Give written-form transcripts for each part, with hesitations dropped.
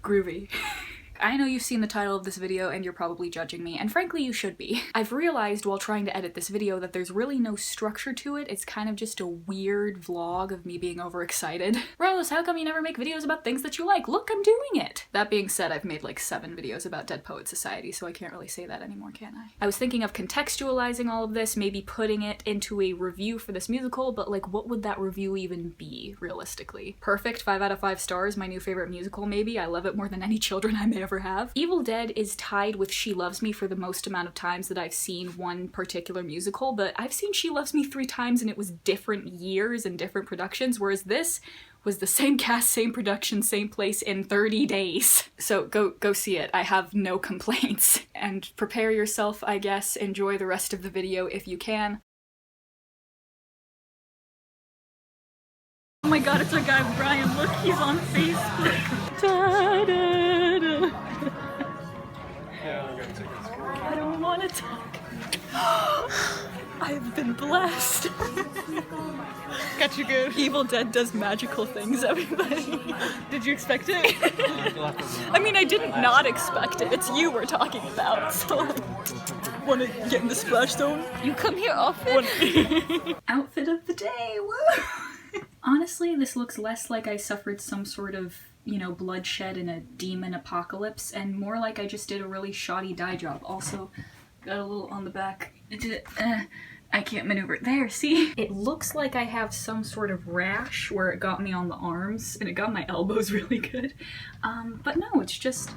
groovy. I know you've seen the title of this video and you're probably judging me, and frankly you should be. I've realized while trying to edit this video that there's really no structure to it. It's kind of just a weird vlog of me being overexcited. Rose, how come you never make videos about things that you like? Look, I'm doing it! That being said, I've made like 7 videos about Dead Poets Society, so I can't really say that anymore, can I? I was thinking of contextualizing all of this, maybe putting it into a review for this musical, but like what would that review even be, realistically? Perfect, 5 out of 5 stars, my new favorite musical maybe. I love it more than any children I may ever have. Evil Dead is tied with She Loves Me for the most amount of times that I've seen one particular musical, but I've seen She Loves Me 3 times and it was different years and different productions, whereas this was the same cast, same production, same place in 30 days. So go see it. I have no complaints. And prepare yourself, I guess. Enjoy the rest of the video if you can. Oh my god, it's our guy Brian. Look, he's on Facebook. Da, da, da. I don't want to talk. I've been blessed. Got you good. Evil Dead does magical things, everybody. Did you expect it? I mean, I didn't not expect it. It's you we're talking about, so... Wanna get in the splash zone? You come here often? Outfit of the day, woo! Honestly, this looks less like I suffered some sort of, you know, bloodshed in a demon apocalypse, and more like I just did a really shoddy dye job. Also, got a little on the back. I can't maneuver. There, see? It looks like I have some sort of rash where it got me on the arms, and it got my elbows really good. But no, it's just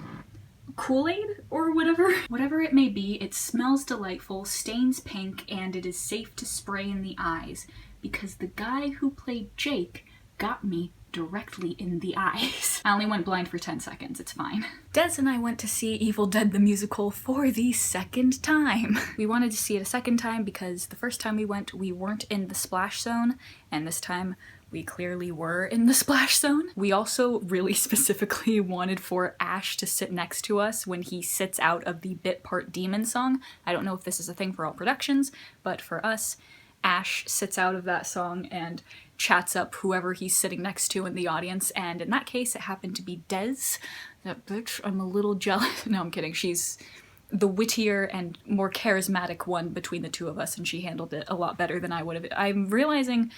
Kool-Aid or whatever. Whatever it may be, it smells delightful, stains pink, and it is safe to spray in the eyes, because the guy who played Jake got me directly in the eyes. I only went blind for 10 seconds, it's fine. Des and I went to see Evil Dead the musical for the second time. We wanted to see it a second time because the first time we went, we weren't in the splash zone, and this time we clearly were in the splash zone. We also really specifically wanted for Ash to sit next to us when he sits out of the bit part demon song. I don't know if this is a thing for all productions, but for us, Ash sits out of that song and chats up whoever he's sitting next to in the audience, and in that case it happened to be Des. That bitch, I'm a little jealous. No, I'm kidding. She's the wittier and more charismatic one between the two of us, and she handled it a lot better than I would have. I'm realizing,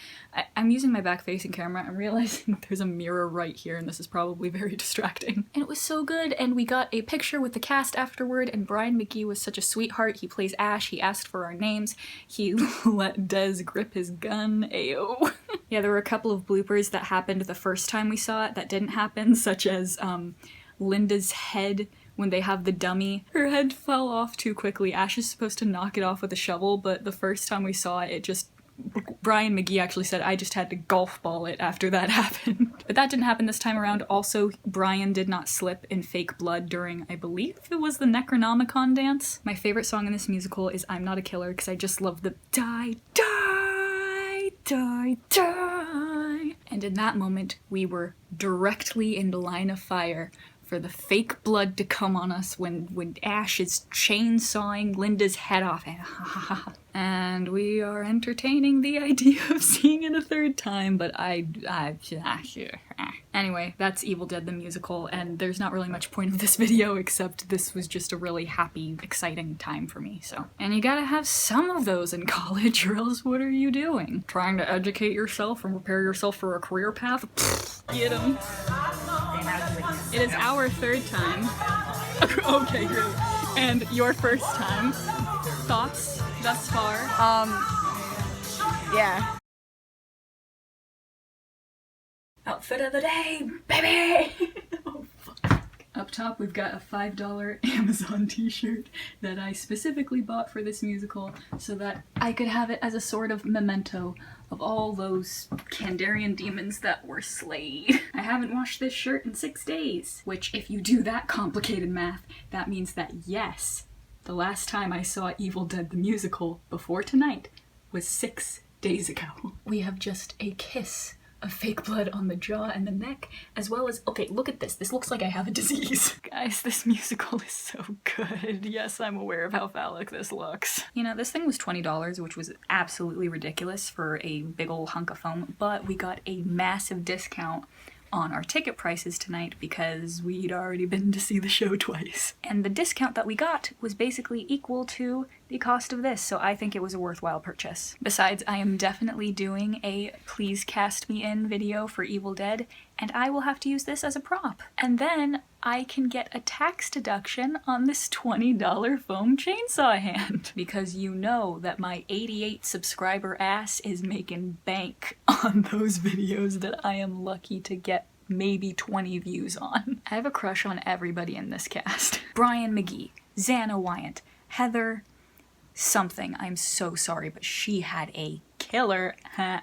I'm using my back-facing camera, I'm realizing there's a mirror right here, and this is probably very distracting. And it was so good, and we got a picture with the cast afterward, and Brian McGee was such a sweetheart. He plays Ash, he asked for our names, he let Des grip his gun, ayo. Yeah, there were a couple of bloopers that happened the first time we saw it that didn't happen, such as Linda's head. When they have the dummy, her head fell off too quickly. Ash is supposed to knock it off with a shovel, but the first time we saw it, it just... Brian McGee actually said, I just had to golf ball it after that happened. But that didn't happen this time around. Also, Brian did not slip in fake blood during, I believe it was the Necronomicon dance. My favorite song in this musical is I'm Not a Killer, because I just love the die, die, die, die. And in that moment, we were directly in the line of fire for the fake blood to come on us when Ash is chainsawing Linda's head off. And we are entertaining the idea of seeing it a third time, but Anyway, that's Evil Dead the musical, and there's not really much point of this video except this was just a really happy, exciting time for me, so. And you gotta have some of those in college, or else what are you doing? Trying to educate yourself and prepare yourself for a career path? Get 'em. It is our third time. Okay, great. And your first time. Thoughts thus far? Yeah. Outfit of the day, baby! Oh, fuck. Up top, we've got a $5 Amazon t-shirt that I specifically bought for this musical so that I could have it as a sort of memento of all those Kandarian demons that were slayed. I haven't washed this shirt in 6 days, which if you do that complicated math, that means that yes, the last time I saw Evil Dead the musical before tonight was 6 days ago. We have just a kiss of fake blood on the jaw and the neck, as well as, okay, look at this. This looks like I have a disease. Guys, this musical is so good. Yes, I'm aware of how phallic this looks. You know, this thing was $20, which was absolutely ridiculous for a big ol' hunk of foam, but we got a massive discount on our ticket prices tonight because we'd already been to see the show twice. And the discount that we got was basically equal to the cost of this, so I think it was a worthwhile purchase. Besides, I am definitely doing a please cast me in video for Evil Dead, and I will have to use this as a prop. And then I can get a tax deduction on this $20 foam chainsaw hand. Because you know that my 88 subscriber ass is making bank on those videos that I am lucky to get maybe 20 views on. I have a crush on everybody in this cast. Brian McGee, Xana Wyant, Heather something. I'm so sorry, but she had a killer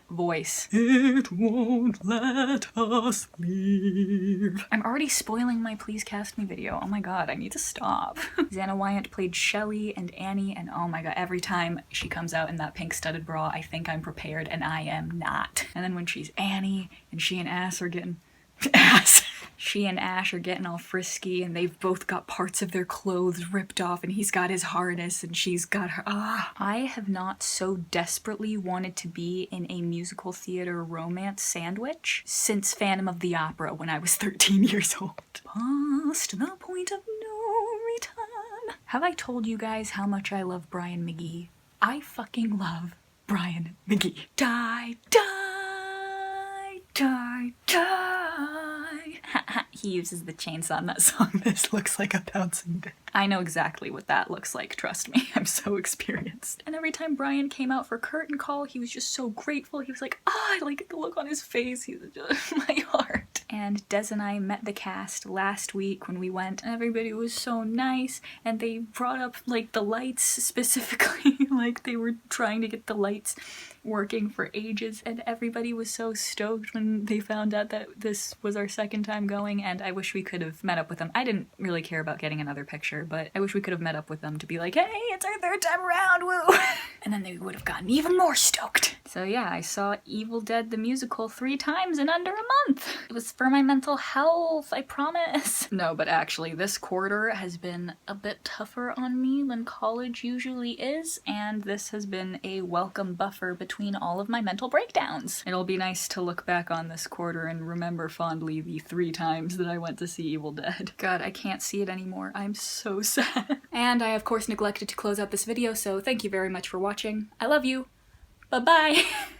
voice. It won't let us leave. I'm already spoiling my Please Cast Me video. Oh my god, I need to stop. Xana Wyant played Shelly and Annie, and oh my god, every time she comes out in that pink studded bra, I think I'm prepared, and I am not. And then when she's Annie, and she and Ash are getting she and Ash are getting all frisky, and they've both got parts of their clothes ripped off, and he's got his harness and she's got her. I have not so desperately wanted to be in a musical theater romance sandwich since Phantom of the Opera when I was 13 years old. Past the point of no return. Have I told you guys how much I love Brian McGee? I fucking love Brian McGee. Die, die, die, die. He uses the chainsaw in that song. This looks like a bouncing dick. I know exactly what that looks like, trust me. I'm so experienced. And every time Brian came out for curtain call, he was just so grateful. He was like, I like the look on his face. He was just my heart. And Des and I met the cast last week when we went, and everybody was so nice, and they brought up like the lights specifically. Like they were trying to get the lights working for ages, and everybody was so stoked when they found out that this was our second time going, and I wish we could have met up with them. I didn't really care about getting another picture, but I wish we could have met up with them to be like, hey, it's our third time around, woo! And then they would have gotten even more stoked. So yeah, I saw Evil Dead the musical 3 times in under a month. It was for my mental health, I promise. No, but actually, this quarter has been a bit tougher on me than college usually is, and this has been a welcome buffer between all of my mental breakdowns. It'll be nice to look back on this quarter and remember fondly the 3 times that I went to see Evil Dead. God, I can't see it anymore. I'm so sad. And I, of course, neglected to close out this video, so thank you very much for watching. I love you. Bye-bye.